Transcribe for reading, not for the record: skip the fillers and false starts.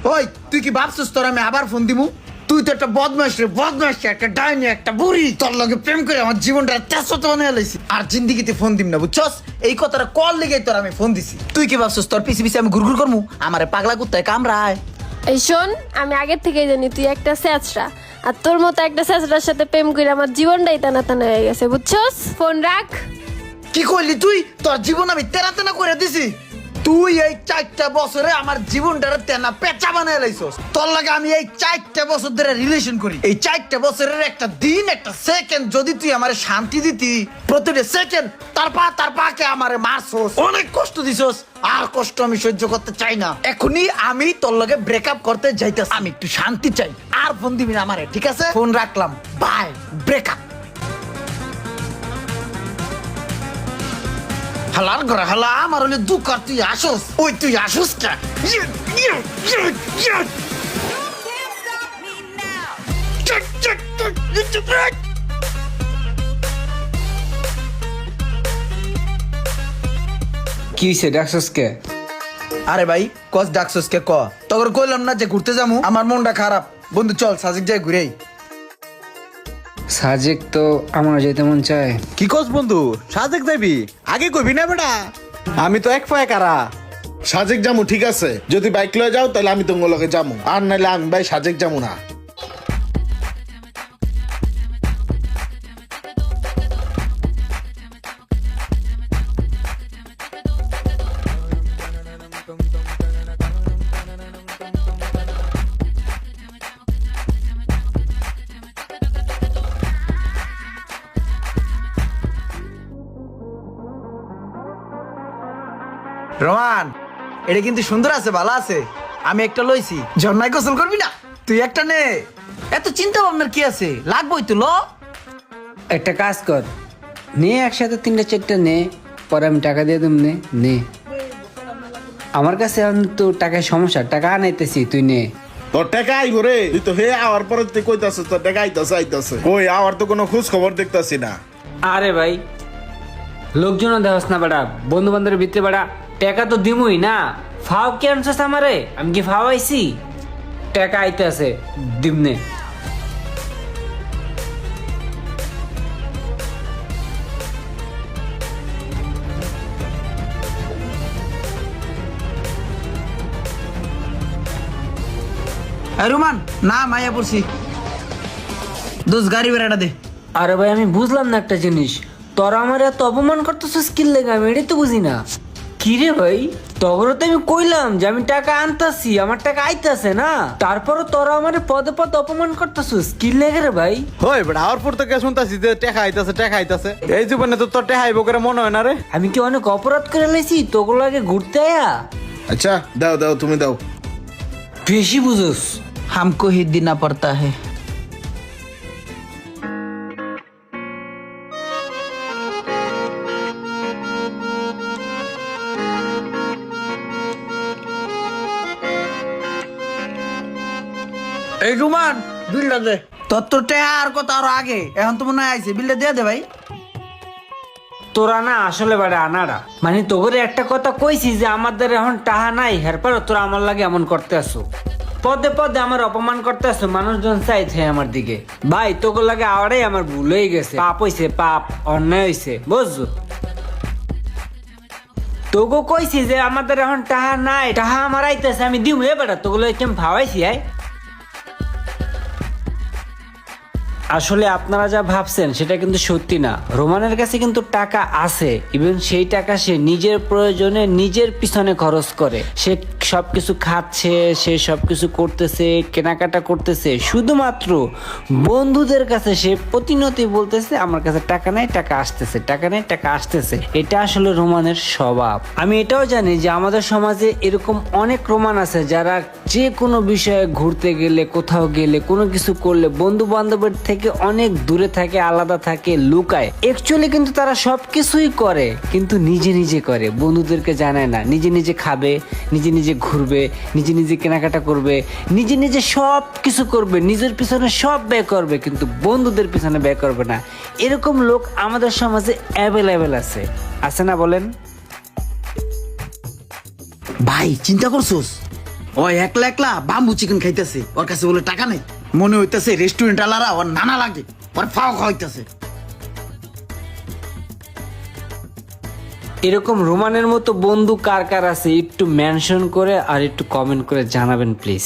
ওই তুই কি ভাবছিস তোর আমি আবার ফোন দিমু? তুই তো একটা বদমাস রে, বদমাস, একটা ডাইনি, একটা বুড়ি। তোর লগে প্রেম করে আমার জীবনটা তেজপাতা বানিয়ে লাইছি। আর জিন্দিগিতে ফোন দিম না, বুঝছস? এই কথাটা কল লেগেই তোর আমি ফোন দিছি। তুই কি ভাবছিস তোর পিছে পিছে আমি ঘুরঘুর করমু? আমারে পাগলা কুত্তায় কামড়ায়। এই শোন, আমি আগের থেকেই জানি তুই একটা স্যাঁচড়া, আর তোর মতো একটা স্যাঁচড়ার সাথে প্রেম করে আমার জীবনটাই টানা টানা হয়ে গেছে, বুঝছস? ফোন রাখ। কি করলি তুই? তোর জীবন আমি তেনা তেনা করে দিছি। তুই এই 4টা বছরে আমার জীবনটারে তেনা পেঁচা বানায় লাইছস। তোর লাগে আমি এই 4টা বছর ধরে রিলেশন করি। এই 4টা বছরের একটা দিন, একটা সেকেন্ড যদি তুই আমারে শান্তি দিতি, প্রতিটা সেকেন্ড তার পাকে আমারে মারছস, অনেক কষ্ট দিছস। আর কষ্ট আমি সহ্য করতে চাই না। এখনই আমি তোর লগে ব্রেকআপ করতে যাইতাছি। আমি একটু শান্তি চাই। আর ফোন দিবি না আমারে, ঠিক আছে? ফোন রাখলাম, বাই, ব্রেকআপ। হালার ঘরে হালা আমার হলে দুঃখ, আর তুই আসোস। ওই তুই আসোস কে? কি হইছে ডাকছস কে? আরে ভাই কস ডাকছস কে ক? তোর কইলাম না যে ঘুরতে যামু, আমার মনটা খারাপ। বন্ধু চল সাজিক যাই ঘুরেই। সাজেক তো আমার যেতে মন চায়। কি কস বন্ধু, সাজেক যাবি? আগে কইবি না বেটা, আমি তো এক পায়ে কারা। সাজেক যামু ঠিক আছে, যদি বাইক লয়ে যাও তাহলে আমি তোমার লগে যামু, আর নাইলে আমি ভাই সাজেক যামু না। রোমান, এটা কিন্তু সুন্দর আছে, ভালো আছে। আমি একটা লইছি। ঝর্ণায় গোসল করবি না? তুই একটা নে। এত চিন্তা ভাবনার কি আছে? লাগবই তো, ল। একটা কাজ কর, নে একসাথে 3-4টা নে, পরে আমি টাকা দিয়ে দেব। নে নে, আমার কাছে এখন তো টাকার সমস্যা, টাকা আনাইতেছি, তুই নে। তোর টাকা আইব রে, তুই তো হে আওয়ার পরে তুই কইতাছিস তোর টাকা আইতাছে। কই আওয়ার তো কোনো খোঁজ খবর দেখতাছি না। আরে ভাই, লোকজন দেখাস না বেড়া, বন্ধু বান্ধবের ভিতরে বেড়া, টাকা তো দিমুই না। ফাও কি আনছস আমারে? আমি কি ফাও আইছি? টাকা আইতে আছে, দিমনে। রোমান না, মাইয়া পড়ছি। দোষ গাড়ি বেড়াটা দে। আরে ভাই, আমি বুঝলাম না একটা জিনিস, তোরা আমার এত অপমান করতেছিস কি লেগে? আমি এটাই তো বুঝি না। কি রে ভাই, তগরও তো আমি কইলাম যে আমি টাকা আনতাছি, আমার টাকা আইতাছে না, তারপরও তোরা আমার পদে পদে অপমান করতেছিস কি লেগে রে ভাই? হই বেটা, আওয়ার পর থেকে শুনতাছি যে টাকা আইতাছে। এই জীবনে তো তোর টাকা আইব করে মনে হয় না রে। আমি কি অনেক অপরাধ করে লাইছি তোগুলো আগে ঘুরতে আয়া? আচ্ছা দাও দাও, তুমি দাও। বেশি বুঝোস। हमको ही देना पड़ता है। এই রুমান, বিলটা দে। তোর তো টেহার কথা আরো আগে, এখন তো মনে হয় আইছে। বিলটা দিয়ে দে ভাই। তোরা না আসলে বাড়ে আনারা, মানে তোরে একটা কথা কইছি যে আমাদের এখন টাহা নাই, এরপর তোরা আমার লাগে এমন করতে আসো, পদে পদে আমার অপমান করতে আসো, মানুষজন চাইছে আমার দিকে। ভাই তোকে লাগে আওয়ারাই আমার ভুল হয়ে গেছে, পাপ হইছে, পাপ অন্যায় হইছে, বুঝছো? তোকে কইছি যে আমাদের এখন টাহা নাই, টাহা আমার আইতেছে, আমি দিম। এ বেটা তোগুলো কেমন ভাবাইছি? আসলে আপনারা যা ভাবছেন সেটা কিন্তু সত্যি না। রোমানের কাছে কিন্তু টাকা আছে, ইভেন সেই টাকা সে নিজের প্রয়োজনে নিজের পিছনে খরচ করে। সে সবকিছু খাচ্ছে, সে সবকিছু করতেছে, কেনাকাটা করতেছে, শুধুমাত্র বন্ধুদের কাছে সে প্রতিনিয়তই বলতেছে আমার কাছে টাকা নাই, টাকা আসতেছে, টাকা নাই, টাকা আসতেছে। এটা আসলে রোমানের স্বভাব। আমি এটাও জানি যে আমাদের সমাজে এরকম অনেক রোমান আছে যারা যে কোনো বিষয়ে ঘুরতে গেলে, কোথাও গেলে, কোনো কিছু করলে বন্ধু বান্ধবের থেকে অনেক দূরে থাকে, আলাদা থাকে, লুকায়। অ্যাকচুয়ালি কিন্তু তারা সবকিছুই করে, কিন্তু নিজে নিজে করে, বন্ধুদেরকে জানায় না। নিজে নিজে খাবে, নিজে নিজে ঘুরবে, নিজে নিজে কেনাকাটা করবে, নিজে নিজে সব কিছু করবে, নিজের পিছনে সব ব্যয় করবে, কিন্তু বন্ধুদের পিছনে ব্যয় করবে না। এরকম লোক আমাদের সমাজে অ্যাভেলেবেল আছে না বলেন? ভাই চিন্তা করছোস, ও একলা একলা বাম্বু চিকেন খাইতেছে, ওর কাছে বলে টাকা নেই। মনে হইতেছে রেস্টুরেন্ট আলারা ওর নানা লাগে, ওর ফাও খাইতেছে। এরকম রোমানের মতো বন্ধু কার কার আছে একটু মেনশন করে আর একটু কমেন্ট করে জানাবেন প্লিজ।